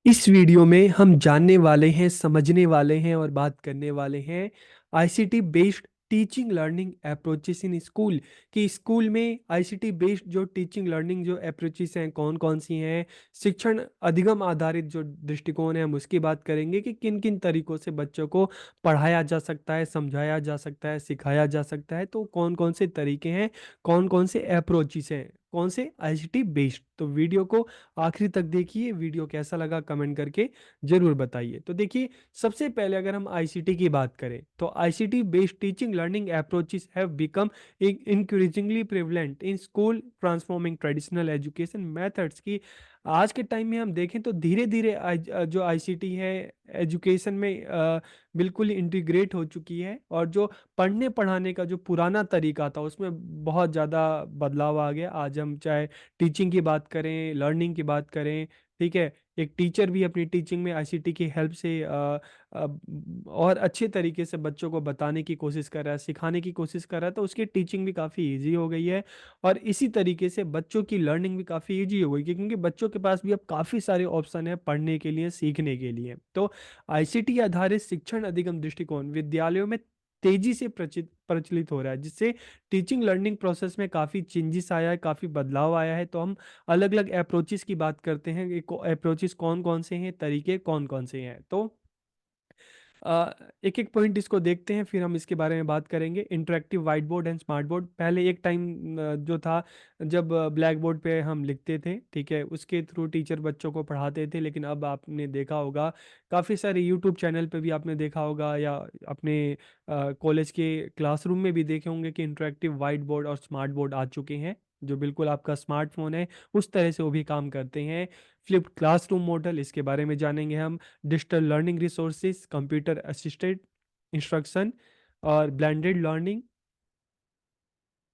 इस वीडियो में हम जानने वाले हैं, समझने वाले हैं और बात करने वाले हैं ICT based teaching learning approaches in school. कि स्कूल में आईसीटी बेस्ड जो टीचिंग लर्निंग जो अप्रोचेस हैं कौन कौन सी हैं। शिक्षण अधिगम आधारित जो दृष्टिकोण है हम उसकी बात करेंगे कि किन किन तरीकों से बच्चों को पढ़ाया जा सकता है, समझाया जा सकता है, सिखाया जा सकता है। तो कौन कौन से तरीके हैं, कौन कौन से अप्रोचेस हैं, कौन से आईसीटी बेस्ड। तो वीडियो को आखिरी तक देखिए। वीडियो कैसा लगा कमेंट करके जरूर बताइए। तो देखिए, सबसे पहले अगर हम आईसीटी की बात करें तो ICT based teaching learning approaches have become increasingly prevalent in school, transforming traditional education methods की। आज के टाइम में हम देखें तो धीरे धीरे जो आईसीटी है एजुकेशन में बिल्कुल इंटीग्रेट हो चुकी है। और जो पढ़ने पढ़ाने का जो पुराना तरीका था उसमें बहुत ज़्यादा बदलाव आ गया। आज हम चाहे टीचिंग की बात करें, लर्निंग की बात करें, ठीक है, एक टीचर भी अपनी टीचिंग में आईसीटी की हेल्प से अ, और अच्छे तरीके से बच्चों को बताने की कोशिश कर रहा है, सिखाने की कोशिश कर रहा है, तो उसकी टीचिंग भी काफ़ी इजी हो गई है। और इसी तरीके से बच्चों की लर्निंग भी काफ़ी इजी हो गई है, क्योंकि बच्चों के पास भी अब काफ़ी सारे ऑप्शन है पढ़ने के लिए, सीखने के लिए। तो आईसीटी आधारित शिक्षण अधिगम दृष्टिकोण विद्यालयों में तेजी से प्रचलित हो रहा है, जिससे टीचिंग लर्निंग प्रोसेस में काफ़ी चेंजेस आया है, काफ़ी बदलाव आया है। तो हम अलग अलग अप्रोचेस की बात करते हैं कि अप्रोचेस कौन कौन से हैं, तरीके कौन कौन से हैं। तो एक एक पॉइंट इसको देखते हैं, फिर हम इसके बारे में बात करेंगे। Interactive white board and smart board. पहले एक टाइम जो था जब ब्लैक बोर्ड पे हम लिखते थे, ठीक है, उसके थ्रू टीचर बच्चों को पढ़ाते थे। लेकिन अब आपने देखा होगा काफ़ी सारे यूट्यूब चैनल पे भी आपने देखा होगा, या अपने कॉलेज के क्लासरूम में भी देखे होंगे कि इंटरेक्टिव वाइट बोर्ड और स्मार्ट बोर्ड आ चुके हैं, जो बिल्कुल आपका स्मार्टफोन है उस तरह से वो भी काम करते हैं। फ्लिप्ड क्लासरूम मॉडल, इसके बारे में जानेंगे हम। Digital learning resources, computer assisted instruction और blended learning,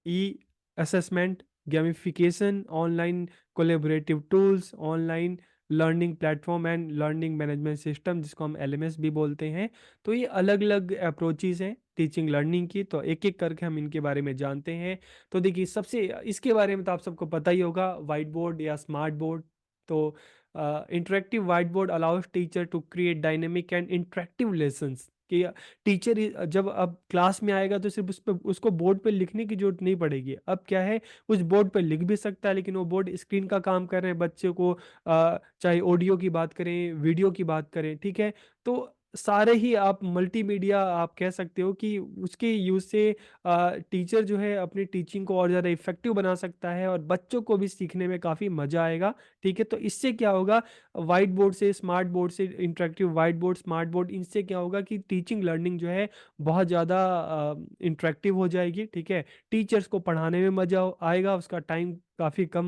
e assessment, gamification, online collaborative tools, online learning platform and learning management system, जिसको हम एलएमएस भी बोलते हैं। तो ये अलग अलग अप्रोचेस हैं टीचिंग लर्निंग की। तो एक एक करके हम इनके बारे में जानते हैं। तो देखिए, सबसे इसके बारे में तो आप सबको पता ही होगा, वाइट बोर्ड या स्मार्ट बोर्ड। तो interactive white board allows teacher to create dynamic and interactive lessons. कि टीचर जब अब क्लास में आएगा तो सिर्फ उस पे उसको बोर्ड पे लिखने की जरूरत नहीं पड़ेगी। अब क्या है, उस बोर्ड पे लिख भी सकता है, लेकिन वो बोर्ड स्क्रीन का काम कर रहे हैं बच्चे को। चाहे ऑडियो की बात करें, वीडियो की बात करें, ठीक है, तो सारे ही आप मल्टीमीडिया आप कह सकते हो कि उसके यूज से टीचर जो है अपनी टीचिंग को और ज़्यादा इफेक्टिव बना सकता है और बच्चों को भी सीखने में काफ़ी मज़ा आएगा। ठीक है, तो इससे क्या होगा, वाइट बोर्ड से, स्मार्ट बोर्ड से, interactive white board, smart board, इनसे क्या होगा कि टीचिंग लर्निंग जो है बहुत ज़्यादा इंटरेक्टिव हो जाएगी। ठीक है, टीचर्स को पढ़ाने में मज़ा आएगा, उसका टाइम काफ़ी कम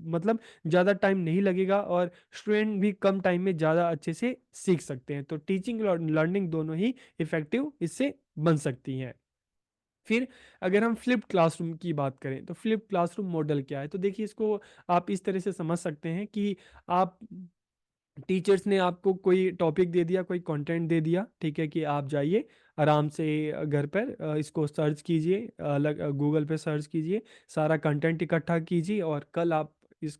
मतलब ज़्यादा टाइम नहीं लगेगा, और स्टूडेंट भी कम टाइम में ज़्यादा अच्छे से सीख सकते हैं। तो टीचिंग लर्निंग दोनों ही इफ़ेक्टिव इससे बन सकती हैं। फिर अगर हम फ्लिप्ड क्लासरूम की बात करें तो फ्लिप्ड क्लासरूम मॉडल क्या है, तो देखिए, इसको आप इस तरह से समझ सकते हैं कि आप टीचर्स ने आपको कोई टॉपिक दे दिया, कोई कंटेंट दे दिया, ठीक है, कि आप जाइए आराम से घर पर इसको सर्च कीजिए, अलग गूगल पे सर्च कीजिए, सारा कंटेंट इकट्ठा कीजिए, और कल आप इस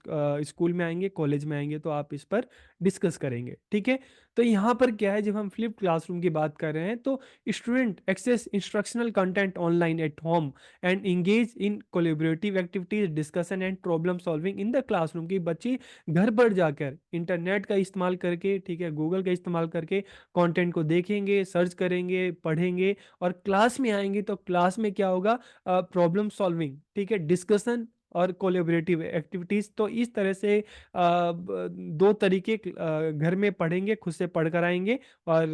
स्कूल में आएंगे, कॉलेज में आएंगे, तो आप इस पर डिस्कस करेंगे। ठीक है, तो यहाँ पर क्या है, जब हम फ्लिप क्लासरूम की बात कर रहे हैं तो student access instructional content online at home and engage in collaborative activities, discussion and problem solving in the classroom. की बच्चे घर पर जाकर इंटरनेट का इस्तेमाल करके, ठीक है, गूगल का इस्तेमाल करके कंटेंट को देखेंगे, सर्च करेंगे, पढ़ेंगे, और क्लास में आएंगे तो क्लास में क्या होगा, प्रॉब्लम सॉल्विंग, ठीक है, डिस्कशन और कोलेबरेटिव एक्टिविटीज। तो इस तरह से दो तरीके घर में पढ़ेंगे, खुद से पढ़ कर आएंगे, और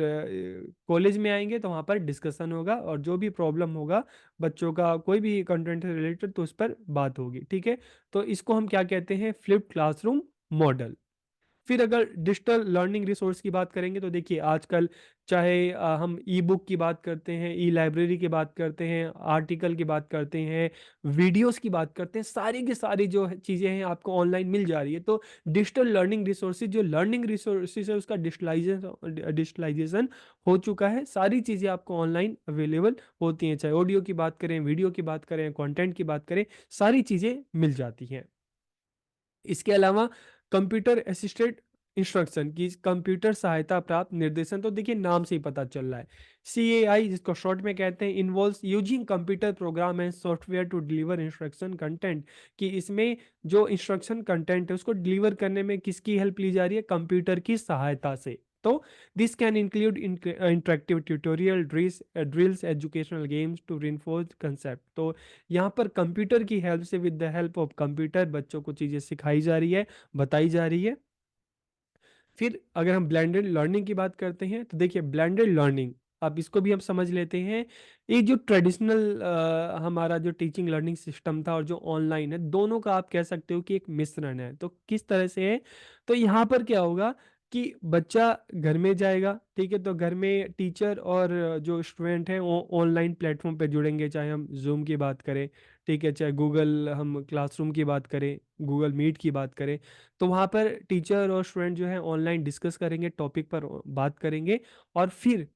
कॉलेज में आएंगे तो वहाँ पर डिस्कशन होगा, और जो भी प्रॉब्लम होगा बच्चों का कोई भी कंटेंट से रिलेटेड, तो उस पर बात होगी। ठीक है, तो इसको हम क्या कहते हैं, फ्लिप्ड क्लासरूम मॉडल। फिर अगर डिजिटल लर्निंग रिसोर्स की बात करेंगे तो देखिए, आजकल चाहे हम ई बुक की बात करते हैं, ई लाइब्रेरी की बात करते हैं, आर्टिकल की बात करते हैं, वीडियोस की बात करते हैं, सारी की सारी जो चीज़ें हैं आपको ऑनलाइन मिल जा रही है। तो डिजिटल लर्निंग रिसोर्सेज, जो लर्निंग रिसोर्सेज है उसका डिजिटलाइजेशन हो चुका है। सारी चीज़ें आपको ऑनलाइन अवेलेबल होती हैं, चाहे ऑडियो की बात करें, वीडियो की बात करें, कंटेंट की बात करें, सारी चीज़ें मिल जाती हैं। इसके अलावा कंप्यूटर असिस्टेड इंस्ट्रक्शन की कंप्यूटर सहायता प्राप्त निर्देशन, तो देखिए नाम से ही पता चल रहा है। CAI, जिसको शॉर्ट में कहते हैं, involves using computer program and software to deliver instruction content, कि इसमें जो इंस्ट्रक्शन कंटेंट है उसको डिलीवर करने में किसकी हेल्प ली जा रही है, कंप्यूटर की सहायता से। तो this can include interactive tutorial, drills, educational games to reinforce concept. तो यहाँ पर कंप्यूटर की हेल्प से, with the help of computer, बच्चों को चीज़ें सिखाई जा रही है, बताई जा रही है। फिर अगर हम ब्लेंडेड लर्निंग की बात करते हैं, तो देखिए ब्लेंडेड लर्निंग, अब इसको भी हम समझ लेते हैं। ये जो ट्रेडिशनल हमारा जो टीचिंग लर्निंग सिस्टम था और जो ऑनलाइन है, दोनों का आप कह सकते हो कि एक मिश्रण है। तो किस तरह से है, तो यहाँ पर क्या होगा कि बच्चा घर में जाएगा, ठीक है, तो घर में टीचर और जो स्टूडेंट हैं वो ऑनलाइन प्लेटफॉर्म पे जुड़ेंगे, चाहे हम जूम की बात करें, ठीक है, चाहे गूगल हम क्लासरूम की बात करें, गूगल मीट की बात करें। तो वहाँ पर टीचर और स्टूडेंट जो है ऑनलाइन डिस्कस करेंगे, टॉपिक पर बात करेंगे। और फिर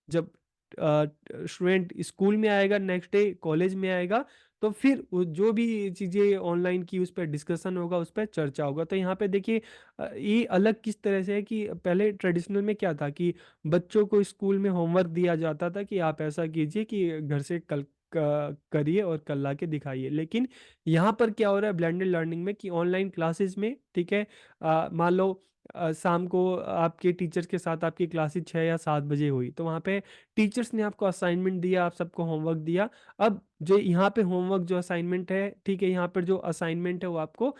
जब स्टूडेंट स्कूल में आएगा, नेक्स्ट डे कॉलेज में आएगा, तो फिर जो भी चीज़ें ऑनलाइन की उस पर डिस्कशन होगा, उस पर चर्चा होगा। तो यहाँ पे देखिए ये अलग किस तरह से है कि पहले ट्रेडिशनल में क्या था कि बच्चों को स्कूल में होमवर्क दिया जाता था कि आप ऐसा कीजिए कि घर से कल करिए और कल ला के दिखाइए। लेकिन यहाँ पर क्या हो रहा है ब्लेंडेड लर्निंग में कि ऑनलाइन क्लासेस में, ठीक है, मान लो शाम को आपके टीचर्स के साथ आपकी क्लासेस 6 या 7 बजे हुई, तो वहाँ पे टीचर्स ने आपको असाइनमेंट दिया, आप सबको होमवर्क दिया। अब जो यहाँ पे होमवर्क जो असाइनमेंट है, ठीक है, यहाँ पर जो असाइनमेंट है वो आपको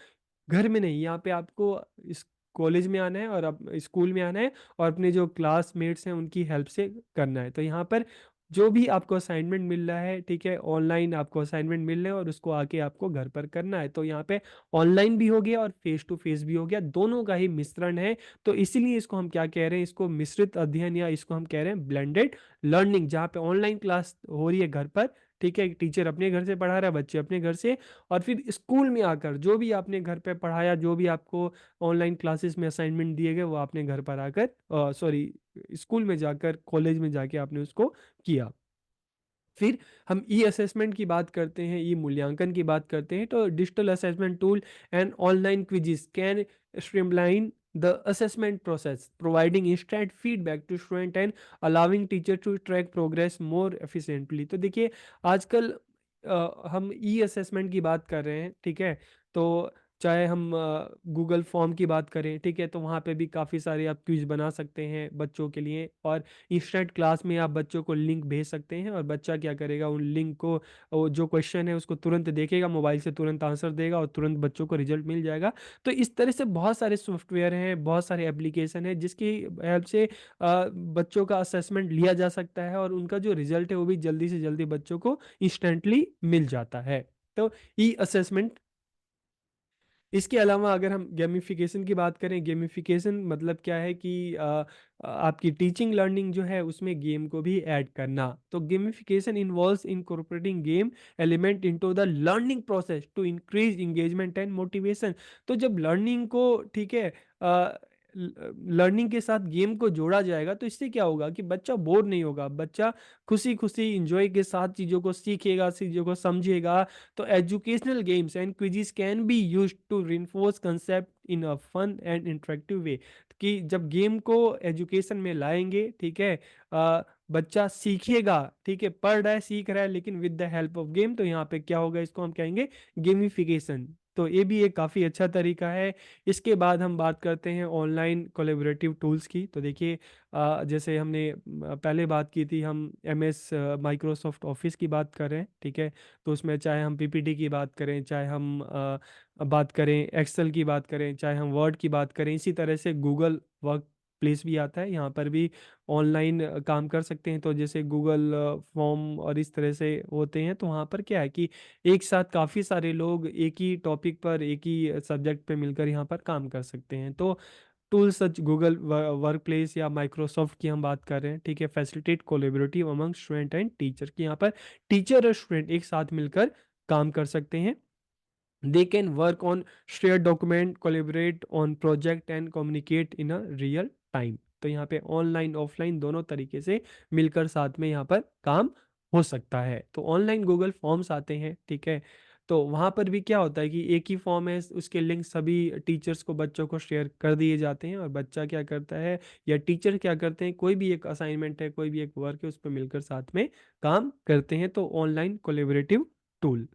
घर में नहीं, यहाँ पे आपको इस कॉलेज में आना है और अब स्कूल में आना है और अपने जो क्लासमेट्स हैं उनकी हेल्प से करना है। तो यहाँ पर जो भी आपको असाइनमेंट मिल रहा है, ठीक है, ऑनलाइन आपको असाइनमेंट मिल रहे हैं और उसको आके आपको घर पर करना है। तो यहाँ पे ऑनलाइन भी हो गया और फेस टू फेस भी हो गया, दोनों का ही मिश्रण है। तो इसीलिए इसको हम क्या कह रहे हैं, इसको मिश्रित अध्ययन या इसको हम कह रहे हैं ब्लेंडेड लर्निंग, जहाँ पे ऑनलाइन क्लास हो रही है घर पर, ठीक है, टीचर अपने घर से पढ़ा रहा है, बच्चे अपने घर से, और फिर स्कूल में आकर जो भी आपने घर पे पढ़ाया, जो भी आपको ऑनलाइन क्लासेस में असाइनमेंट दिए गए, वो आपने घर पर आकर, सॉरी, स्कूल में जाकर, कॉलेज में जाके आपने उसको किया। फिर हम ई असेसमेंट की बात करते हैं, ई मूल्यांकन की बात करते हैं, तो digital assessment tool and online quiz can streamline the assessment process, providing instant feedback to student and allowing teacher to track progress more efficiently। तो देखिए आजकल हम ई असेसमेंट की बात कर रहे हैं, ठीक है, तो चाहे हम गूगल फॉर्म की बात करें, ठीक है, तो वहाँ पे भी काफ़ी सारे आप क्विज बना सकते हैं बच्चों के लिए, और इंस्टेंट क्लास में आप बच्चों को लिंक भेज सकते हैं और बच्चा क्या करेगा, उन लिंक को, वो जो क्वेश्चन है उसको तुरंत देखेगा, मोबाइल से तुरंत आंसर देगा और तुरंत बच्चों को रिजल्ट मिल जाएगा। तो इस तरह से बहुत सारे सॉफ्टवेयर हैं, बहुत सारे एप्लीकेशन हैं जिसकी हेल्प से बच्चों का असेसमेंट लिया जा सकता है और उनका जो रिजल्ट है वो भी जल्दी से जल्दी बच्चों को इंस्टेंटली मिल जाता है। तो ई असेसमेंट, इसके अलावा अगर हम गेमिफिकेशन की बात करें, गेमिफिकेशन मतलब क्या है कि आपकी टीचिंग लर्निंग जो है उसमें गेम को भी ऐड करना। तो gamification involves incorporating game element into the learning process to increase engagement and motivation. तो जब लर्निंग को, ठीक है, लर्निंग के साथ गेम को जोड़ा जाएगा तो इससे क्या होगा कि बच्चा बोर नहीं होगा, बच्चा खुशी खुशी इंजॉय के साथ चीज़ों को सीखेगा, चीज़ों को समझेगा। तो educational games and quizzes can be used to reinforce concept in a fun and interactive way, कि जब गेम को एजुकेशन में लाएंगे, ठीक है, बच्चा सीखेगा, ठीक है, पढ़ रहा है, सीख रहा है, लेकिन with the help of game, तो यहाँ पे क्या होगा, इसको हम कहेंगे गेमिफिकेशन। तो ये भी एक काफ़ी अच्छा तरीका है। इसके बाद हम बात करते हैं ऑनलाइन कोलेबरेटिव टूल्स की। तो देखिए जैसे हमने पहले बात की थी, हम MS माइक्रोसॉफ्ट ऑफिस की बात कर रहे हैं, ठीक है, तो उसमें चाहे हम PPT की बात करें, चाहे हम बात करें एक्सेल की बात करें, चाहे हम वर्ड की बात करें, इसी तरह से गूगल वर्क प्लेस भी आता है, यहाँ पर भी ऑनलाइन काम कर सकते हैं। तो जैसे गूगल फॉर्म और इस तरह से होते हैं, तो वहाँ पर क्या है कि एक साथ काफ़ी सारे लोग एक ही टॉपिक पर, एक ही सब्जेक्ट पे मिलकर यहाँ पर काम कर सकते हैं। तो टूल्स सच गूगल वर्क प्लेस या माइक्रोसॉफ्ट की हम बात कर रहे हैं, ठीक है, facilitate collaborative among student and teacher, की यहाँ पर टीचर और स्टूडेंट एक साथ मिलकर काम कर सकते हैं। They can work on share document, collaborate on project and communicate in a real time. तो यहाँ पे ऑनलाइन ऑफलाइन दोनों तरीके से मिलकर साथ में यहाँ पर काम हो सकता है। तो ऑनलाइन गूगल फॉर्म्स आते हैं, ठीक है, तो वहाँ पर भी क्या होता है कि एक ही फॉर्म है, उसके लिंक सभी टीचर्स को, बच्चों को शेयर कर दिए जाते हैं, और बच्चा क्या करता है या टीचर क्या करते हैं, कोई भी एक असाइनमेंट है, कोई भी एक वर्क है, उस पर मिलकर साथ में काम करते हैं। तो ऑनलाइन कोलेबरेटिव टूल।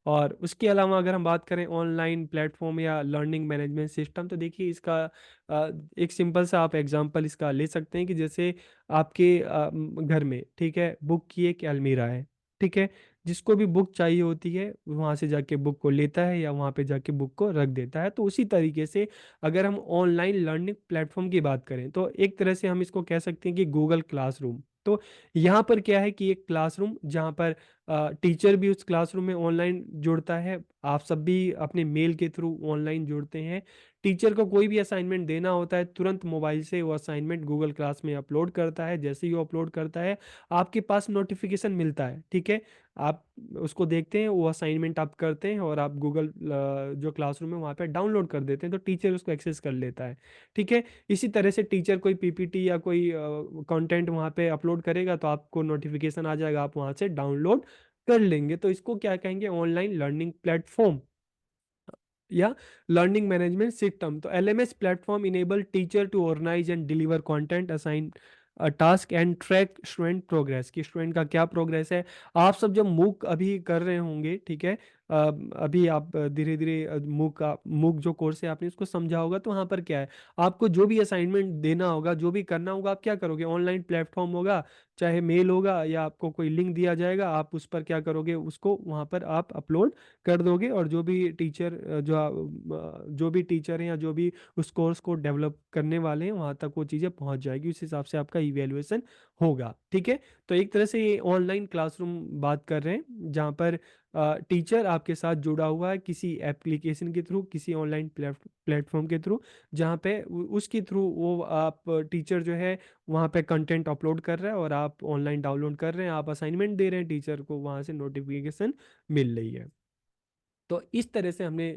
और उसके अलावा अगर हम बात करें ऑनलाइन प्लेटफॉर्म या लर्निंग मैनेजमेंट सिस्टम, तो देखिए इसका एक सिंपल सा आप एग्जांपल इसका ले सकते हैं कि जैसे आपके घर में, ठीक है, बुक की एक अलमीरा है, ठीक है, जिसको भी बुक चाहिए होती है वहाँ से जाके बुक को लेता है या वहाँ पे जाके बुक को रख देता है। तो उसी तरीके से अगर हम ऑनलाइन लर्निंग प्लेटफॉर्म की बात करें, तो एक तरह से हम इसको कह सकते हैं कि गूगल क्लासरूम। तो यहाँ पर क्या है कि एक क्लासरूम जहाँ पर टीचर भी उस क्लासरूम में ऑनलाइन जुड़ता है, आप सब भी अपने मेल के थ्रू ऑनलाइन जुड़ते हैं। टीचर को कोई भी असाइनमेंट देना होता है, तुरंत मोबाइल से वो असाइनमेंट गूगल क्लास में अपलोड करता है। जैसे ही वो अपलोड करता है, आपके पास नोटिफिकेशन मिलता है, ठीक है, आप उसको देखते हैं, वो असाइनमेंट आप करते हैं और आप गूगल जो क्लासरूम है वहाँ पे डाउनलोड कर देते हैं, तो टीचर उसको एक्सेस कर लेता है, ठीक है। इसी तरह से टीचर कोई पीपीटी या कोई कंटेंट वहाँ पे अपलोड करेगा, तो आपको नोटिफिकेशन आ जाएगा, आप वहाँ से डाउनलोड कर लेंगे। तो इसको क्या कहेंगे, ऑनलाइन लर्निंग प्लेटफॉर्म या लर्निंग मैनेजमेंट सिस्टम। तो LMS platform enable teacher to organise and deliver content, assign task and track student progress, कि स्टूडेंट का क्या प्रोग्रेस है। आप सब जब मूक अभी कर रहे होंगे, ठीक है, अभी आप धीरे धीरे मूक जो कोर्स है आपने उसको समझा होगा, तो वहाँ पर क्या है, आपको जो भी असाइनमेंट देना होगा, जो भी करना होगा, आप क्या करोगे, ऑनलाइन प्लेटफॉर्म होगा, चाहे मेल होगा या आपको कोई लिंक दिया जाएगा, आप उस पर क्या करोगे, उसको वहाँ पर आप अपलोड कर दोगे, और जो भी टीचर जो भी टीचर हैं या जो भी उस कोर्स को डेवलप करने वाले हैं, वहाँ तक वो चीज़ें पहुँच जाएगी, उस हिसाब से आपका इवेल्युएशन होगा, ठीक है। तो एक तरह से ये ऑनलाइन क्लासरूम बात कर रहे हैं, जहाँ पर टीचर आपके साथ जुड़ा हुआ है किसी एप्लीकेशन के थ्रू, किसी ऑनलाइन प्लेटफॉर्म के थ्रू, जहाँ पे उसके थ्रू वो आप टीचर जो है वहाँ पे कंटेंट अपलोड कर रहा है और आप ऑनलाइन डाउनलोड कर रहे हैं, आप असाइनमेंट दे रहे हैं, टीचर को वहाँ से नोटिफिकेशन मिल रही है। तो इस तरह से हमने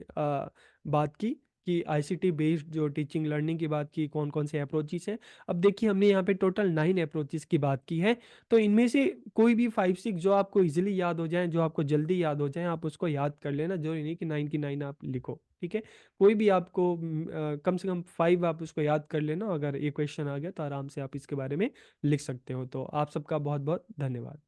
बात की कि आईसीटी बेस्ड जो टीचिंग लर्निंग की बात की, कौन कौन से अप्रोचेस हैं। अब देखिए हमने यहाँ पे टोटल 9 अप्रोचेस की बात की है। तो इनमें से कोई भी 5 6 जो आपको इजीली याद हो जाए, जो आपको जल्दी याद हो जाए, आप उसको याद कर लेना, जरूरी नहीं कि 9 की 9 आप लिखो, ठीक है। कोई भी आपको कम से कम 5 आप उसको याद कर लेना, अगर ये क्वेश्चन आ गया तो आराम से आप इसके बारे में लिख सकते हो। तो आप सबका बहुत बहुत धन्यवाद।